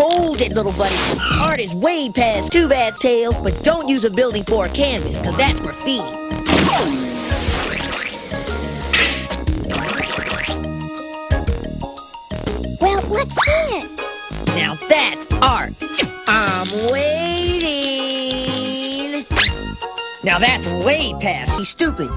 Hold it, little buddy. Art is way past Too Bad's tale, but don't use a building for a canvas, because that's graffiti. Well, let's see it. Now that's art. I'm waiting. Now that's way past. He's stupid.